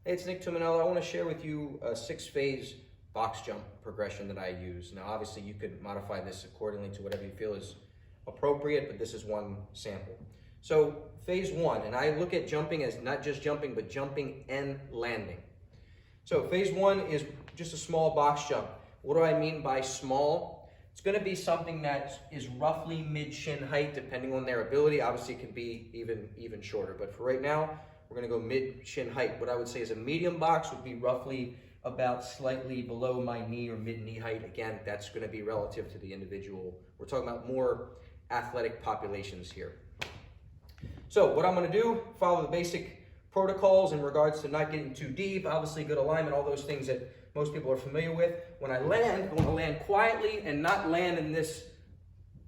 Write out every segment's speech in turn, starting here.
Hey, it's Nick Tuminello. I want to share with you a 6-phase box jump progression that I use. Now, obviously, you could modify this accordingly to whatever you feel is appropriate, but this is one sample. So, phase 1, and I look at jumping as not just jumping, but jumping and landing. So, phase 1 is just a small box jump. What do I mean by small? It's going to be something that is roughly mid-shin height, depending on their ability. Obviously, it can be even shorter, but for right now, we're going to go mid-shin height. What I would say is a medium box would be roughly about slightly below my knee or mid-knee height. Again, that's going to be relative to the individual. We're talking about more athletic populations here. So what I'm going to do, follow the basic protocols in regards to not getting too deep, obviously good alignment, all those things that most people are familiar with. When I land, I want to land quietly and not land in this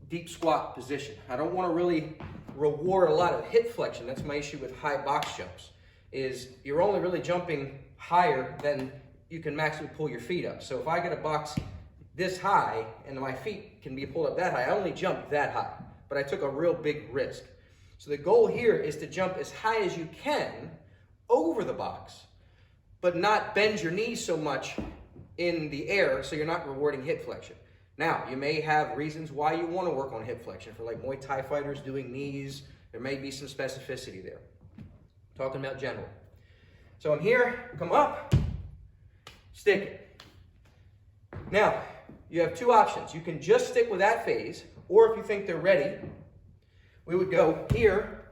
deep squat position. I don't want to really reward a lot of hip flexion. That's my issue with high box jumps, is you're only really jumping higher than you can maximally pull your feet up. So if I get a box this high and my feet can be pulled up that high, I only jump that high, but I took a real big risk. So the goal here is to jump as high as you can over the box, but not bend your knees so much in the air so you're not rewarding hip flexion. Now, you may have reasons why you want to work on hip flexion. For like Muay Thai fighters doing knees, there may be some specificity there. Talking about general. So I'm here, come up, stick it. Now, you have two options. You can just stick with that phase, or if you think they're ready, we would go here,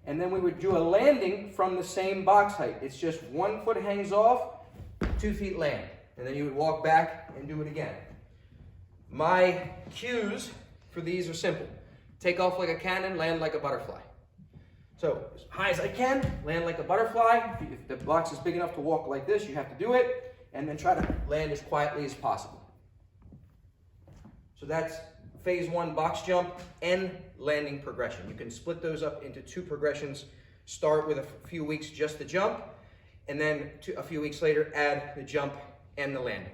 and then we would do a landing from the same box height. It's just 1 foot hangs off, 2 feet land. And then you would walk back and do it again. My cues for these are simple. Take off like a cannon, land like a butterfly. So as high as I can, land like a butterfly. If the box is big enough to walk like this, you have to do it. And then try to land as quietly as possible. So that's phase 1 box jump and landing progression. You can split those up into 2 progressions. Start with a few weeks just the jump, and then a few weeks later add the jump and the landing.